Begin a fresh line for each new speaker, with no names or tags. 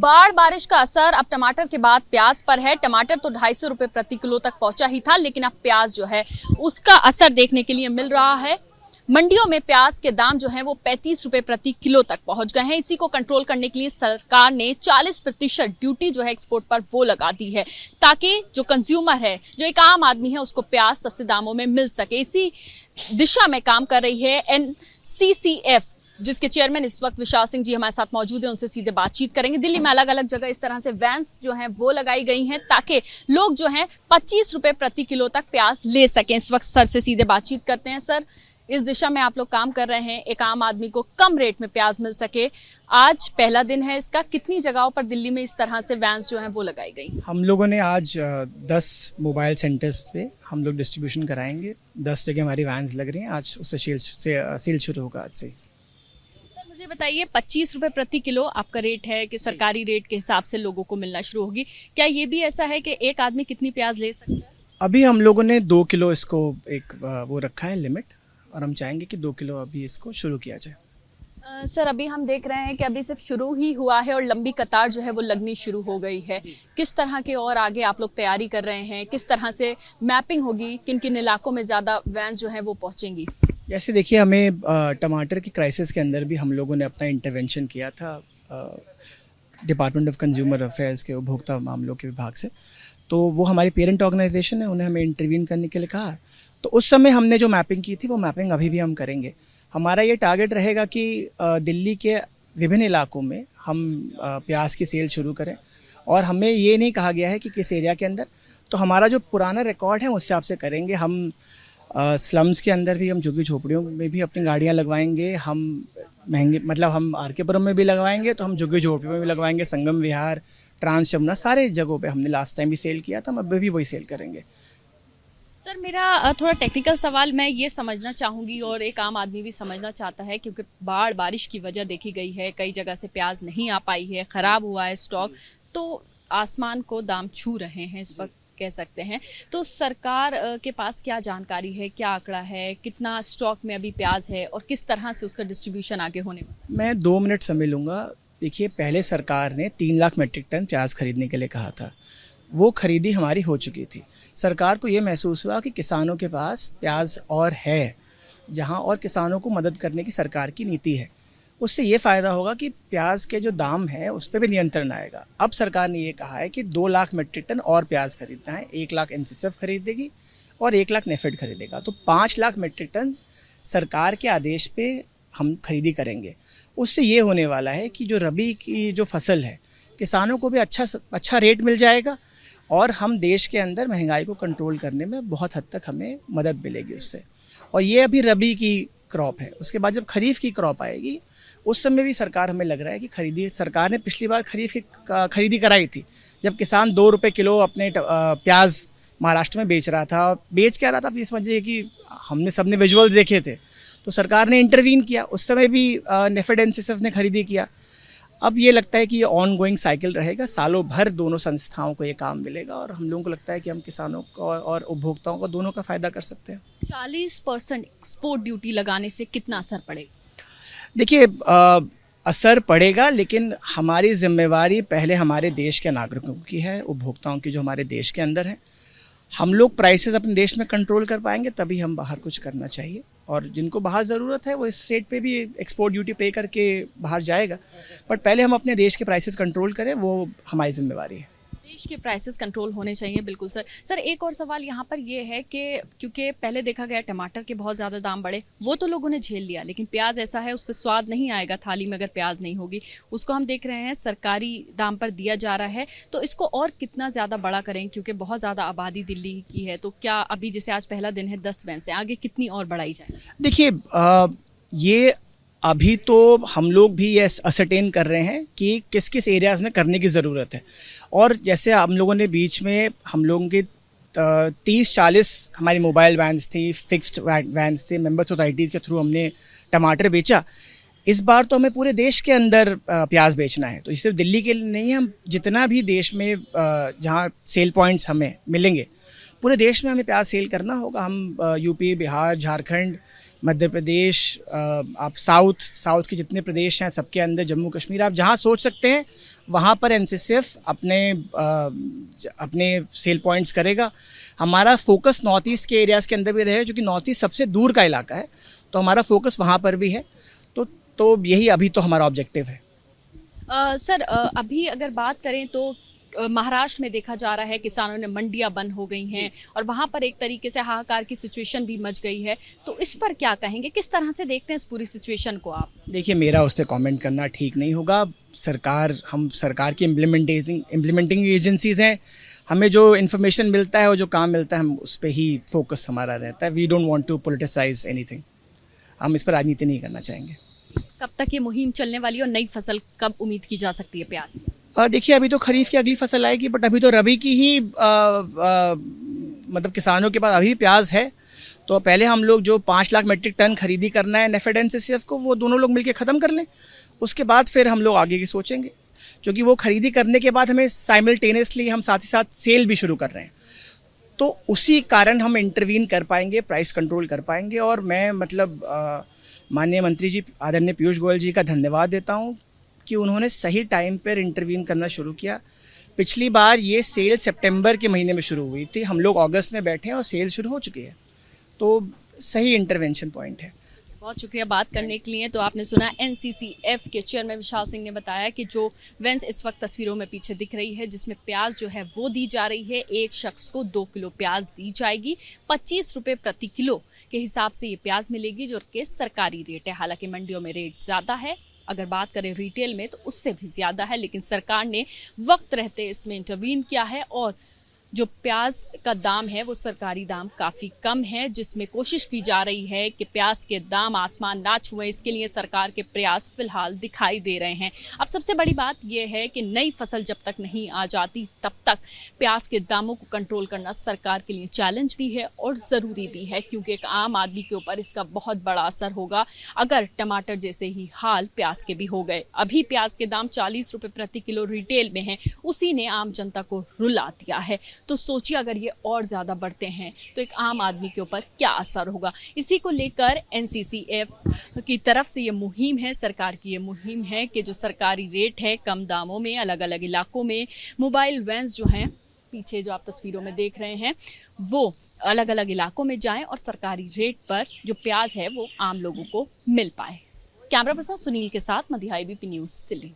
बाढ़ बारिश का असर अब टमाटर के बाद प्याज पर है। टमाटर तो 250 रुपए प्रति किलो तक पहुंचा ही था, लेकिन अब प्याज जो है उसका असर देखने के लिए मिल रहा है। मंडियों में प्याज के दाम जो हैं वो 35 रुपए प्रति किलो तक पहुंच गए हैं। इसी को कंट्रोल करने के लिए सरकार ने 40% ड्यूटी जो है एक्सपोर्ट पर वो लगा दी है, ताकि जो कंज्यूमर है, जो एक आम आदमी है, उसको प्याज सस्ते दामों में मिल सके। इसी दिशा में काम कर रही है NCCF, जिसके चेयरमैन इस वक्त विशाल सिंह जी हमारे साथ मौजूद हैं। उनसे सीधे बातचीत करेंगे। दिल्ली में अलग अलग जगह इस तरह से वैन्स जो हैं वो लगाई गई हैं, ताकि लोग जो हैं 25 रुपए प्रति किलो तक प्याज ले सकें। इस वक्त सर से सीधे बातचीत करते हैं। सर, इस दिशा में आप लोग काम कर रहे हैं, एक आम आदमी को कम रेट में प्याज मिल सके। आज पहला दिन है इसका। कितनी जगहों पर दिल्ली में इस तरह से वैन्स जो हैं वो लगाई गई?
हम लोगों ने आज 10 मोबाइल सेंटर्स पे हम लोग डिस्ट्रीब्यूशन कराएंगे। 10 जगह हमारी वैन्स लग रही हैं। आज उससे सेल शुरू होगा आज से।
सर, मुझे बताइए, 25 रुपए प्रति किलो आपका रेट है कि सरकारी रेट के हिसाब से लोगों को मिलना शुरू होगी। क्या ये भी ऐसा है कि एक आदमी कितनी प्याज ले सकता है?
अभी हम लोगों ने 2 किलो इसको एक वो रखा है लिमिट, और हम चाहेंगे कि 2 किलो अभी इसको शुरू किया जाए।
सर, अभी हम देख रहे हैं कि अभी सिर्फ शुरू ही हुआ है और लंबी कतार जो है वो लगनी शुरू हो गई है। किस तरह के और आगे आप लोग तैयारी कर रहे हैं? किस तरह से मैपिंग होगी? किन किन इलाकों में ज़्यादा वैन्स जो है वो पहुंचेंगी?
जैसे देखिए, हमें टमाटर की क्राइसिस के अंदर भी हम लोगों ने अपना इंटरवेंशन किया था डिपार्टमेंट ऑफ कंज्यूमर अफेयर्स के उपभोक्ता मामलों के विभाग से। तो वो हमारी पेरेंट ऑर्गेनाइजेशन है, उन्हें हमें इंटरवीन करने के लिए कहा। तो उस समय हमने जो मैपिंग की थी वो मैपिंग अभी भी हम करेंगे। हमारा ये टारगेट रहेगा कि दिल्ली के विभिन्न इलाकों में हम प्याज की सेल शुरू करें, और हमें ये नहीं कहा गया है कि किस एरिया के अंदर। तो हमारा जो पुराना रिकॉर्ड है उस हिसाब से करेंगे। हम स्लम्स के अंदर भी, हम झुग्गी झोपड़ियों में भी अपनी गाड़ियाँ लगवाएंगे। हम महंगे मतलब हम आर.के.पुरम में भी लगवाएंगे, तो हम झुग्गी झोपड़ियों में भी लगवाएंगे। संगम विहार, ट्रांस यमुना, सारे जगहों पे हमने लास्ट टाइम भी सेल किया था, हम अभी भी वही सेल करेंगे।
सर, मेरा थोड़ा टेक्निकल सवाल मैं ये समझना चाहूँगी, और एक आम आदमी भी समझना चाहता है, क्योंकि बाढ़ बारिश की वजह देखी गई है, कई जगह से प्याज नहीं आ पाई है, ख़राब हुआ है स्टॉक, तो आसमान को दाम छू रहे हैं इस वक्त कह सकते हैं। तो सरकार के पास क्या जानकारी है, क्या आंकड़ा है, कितना स्टॉक में अभी प्याज है और किस तरह से उसका डिस्ट्रीब्यूशन आगे होने वाला?
मैं 2 मिनट समय लूँगा। देखिए, पहले सरकार ने 3 लाख मीट्रिक टन प्याज खरीदने के लिए कहा था। वो खरीदी हमारी हो चुकी थी। सरकार को ये महसूस हुआ कि किसानों के पास प्याज और है, जहाँ और किसानों को मदद करने की सरकार की नीति है। उससे ये फ़ायदा होगा कि प्याज के जो दाम है उस पर भी नियंत्रण आएगा। अब सरकार ने ये कहा है कि 2 लाख मीट्रिक टन और प्याज खरीदना है। 1 लाख NCCF खरीदेगी और 1 लाख नेफेड खरीदेगा। तो 5 लाख मीट्रिक टन सरकार के आदेश पे हम खरीदी करेंगे। उससे ये होने वाला है कि जो रबी की जो फसल है, किसानों को भी अच्छा रेट मिल जाएगा, और हम देश के अंदर महंगाई को कंट्रोल करने में बहुत हद तक हमें मदद मिलेगी उससे। और ये अभी रबी की क्रॉप है। उसके बाद जब खरीफ की क्रॉप आएगी, उस समय भी सरकार, हमें लग रहा है कि सरकार ने पिछली बार खरीफ की खरीदी कराई थी, जब किसान 2 रुपये किलो अपने प्याज महाराष्ट्र में बेच रहा था। बेच क्या रहा था, आप ये समझिए कि हमने सबने विजुअल्स देखे थे। तो सरकार ने इंटरवीन किया, उस समय भी नेफेड NCCF ने खरीदी किया। अब ये लगता है कि ये ऑन गोइंग साइकिल रहेगा, सालों भर दोनों संस्थाओं को ये काम मिलेगा, और हम लोगों को लगता है कि हम किसानों को और उपभोक्ताओं को दोनों का फ़ायदा कर सकते हैं।
40% एक्सपोर्ट ड्यूटी लगाने से कितना असर पड़ेगा?
देखिए, असर पड़ेगा, लेकिन हमारी जिम्मेवारी पहले हमारे देश के नागरिकों की है, उपभोक्ताओं की जो हमारे देश के अंदर है। हम लोग प्राइसेस अपने देश में कंट्रोल कर पाएंगे, तभी हम बाहर कुछ करना चाहिए। और जिनको बाहर ज़रूरत है वो इस रेट पे भी एक्सपोर्ट ड्यूटी पे करके बाहर जाएगा, बट पहले हम अपने देश के प्राइसेस कंट्रोल करें, वो हमारी जिम्मेवारी है।
देश के प्राइसेस कंट्रोल होने चाहिए, बिल्कुल सर। सर, एक और सवाल यहाँ पर ये है कि क्योंकि पहले देखा गया टमाटर के बहुत ज़्यादा दाम बढ़े, वो तो लोगों ने झेल लिया, लेकिन प्याज ऐसा है, उससे स्वाद नहीं आएगा थाली में अगर प्याज नहीं होगी। उसको हम देख रहे हैं सरकारी दाम पर दिया जा रहा है, तो इसको और कितना ज़्यादा बड़ा करें, क्योंकि बहुत ज़्यादा आबादी दिल्ली की है। तो क्या अभी जैसे आज पहला दिन है 10 वैन से आगे कितनी और बढ़ाई जाए?
देखिए, ये अभी तो हम लोग भी ये असरटेन कर रहे हैं कि किस किस एरियाज़ में करने की ज़रूरत है। और जैसे हम लोगों ने बीच में, हम लोगों की 30-40 हमारी मोबाइल वैन्स थी, फिक्स्ड वैन्स थे, मेंबर सोसाइटीज़ के थ्रू हमने टमाटर बेचा। इस बार तो हमें पूरे देश के अंदर प्याज बेचना है। तो ये सिर्फ दिल्ली के लिए नहीं है, हम जितना भी देश में जहाँ सेल पॉइंट्स हमें मिलेंगे पूरे देश में हमें प्याज सेल करना होगा। हम यूपी, बिहार, झारखंड, मध्य प्रदेश, आप साउथ के जितने प्रदेश हैं सबके अंदर, जम्मू कश्मीर, आप जहाँ सोच सकते हैं वहाँ पर एनसीसीएफ अपने सेल पॉइंट्स करेगा। हमारा फोकस नॉर्थ ईस्ट के एरियाज़ के अंदर भी रहे, जो कि नॉर्थ ईस्ट सबसे दूर का इलाका है, तो हमारा फोकस वहाँ पर भी है। तो यही अभी तो हमारा ऑब्जेक्टिव है।
सर अभी अगर बात करें तो महाराष्ट्र में देखा जा रहा है किसानों ने मंडियां बंद हो गई हैं और वहां पर एक तरीके से हाहाकार की सिचुएशन भी मच गई है, तो इस पर क्या कहेंगे, किस तरह से देखते हैं इस पूरी सिचुएशन को आप?
देखिए, मेरा उस पर कॉमेंट करना ठीक नहीं होगा। हम सरकार की इम्प्लीमेंटिंग एजेंसीज हैं, हमें जो इन्फॉर्मेशन मिलता है और जो काम मिलता है हम उस पर ही फोकस हमारा रहता है। We don't want to politicise anything. हम इस पर राजनीति नहीं करना चाहेंगे।
कब तक ये मुहिम चलने वाली है और नई फसल कब उम्मीद की जा सकती है प्याज?
देखिए, अभी तो खरीफ की अगली फसल आएगी, बट अभी तो रबी की ही मतलब किसानों के पास अभी प्याज है। तो पहले हम लोग जो 5 लाख मीट्रिक टन खरीदी करना है नेफेड एनसीसीएफ को, वो दोनों लोग मिलकर ख़त्म कर लें। उसके बाद फिर हम लोग आगे की सोचेंगे, क्योंकि वो खरीदी करने के बाद हमें साइमल्टेनियसली हम साथ ही साथ सेल भी शुरू कर रहे हैं। तो उसी कारण हम इंटरवीन कर पाएंगे, प्राइस कंट्रोल कर पाएंगे। और मैं माननीय मंत्री जी आदरणीय पीयूष गोयल जी का धन्यवाद देता हूँ कि उन्होंने सही टाइम पर इंटरवीन करना शुरू किया। पिछली बार ये सेल सितंबर के महीने में शुरू हुई थी, हम लोग अगस्त में बैठे हैं और सेल शुरू हो चुकी है। तो सही इंटरवेंशन पॉइंट है।
बहुत शुक्रिया बात करने के लिए। तो आपने सुना एनसीसीएफ के चेयरमैन विशाल सिंह ने बताया कि जो वैन्स इस वक्त तस्वीरों में पीछे दिख रही है, जिसमें प्याज जो है वो दी जा रही है, एक शख्स को 2 किलो प्याज दी जाएगी। 25 रुपये प्रति किलो के हिसाब से ये प्याज मिलेगी, जो कि सरकारी रेट है। हालांकि मंडियों में रेट ज़्यादा है, अगर बात करें रिटेल में तो उससे भी ज़्यादा है, लेकिन सरकार ने वक्त रहते इसमें इंटरवीन किया है और जो प्याज का दाम है वो सरकारी दाम काफ़ी कम है, जिसमें कोशिश की जा रही है कि प्याज के दाम आसमान ना छुएं। इसके लिए सरकार के प्रयास फिलहाल दिखाई दे रहे हैं। अब सबसे बड़ी बात यह है कि नई फसल जब तक नहीं आ जाती तब तक प्याज के दामों को कंट्रोल करना सरकार के लिए चैलेंज भी है और ज़रूरी भी है, क्योंकि एक आम आदमी के ऊपर इसका बहुत बड़ा असर होगा अगर टमाटर जैसे ही हाल प्याज के भी हो गए। अभी प्याज के दाम 40 रुपये प्रति किलो रिटेल में हैं, उसी ने आम जनता को रुला दिया है। तो सोचिए अगर ये और ज़्यादा बढ़ते हैं तो एक आम आदमी के ऊपर क्या असर होगा। इसी को लेकर एनसीसीएफ की तरफ से ये मुहिम है, सरकार की ये मुहिम है कि जो सरकारी रेट है कम दामों में अलग अलग इलाकों में मोबाइल वैन्स जो हैं, पीछे जो आप तस्वीरों में देख रहे हैं, वो अलग अलग इलाकों में जाएं और सरकारी रेट पर जो प्याज है वो आम लोगों को मिल पाए। कैमरा पर्सन सुनील के साथ मध्य ABP न्यूज़ दिल्ली।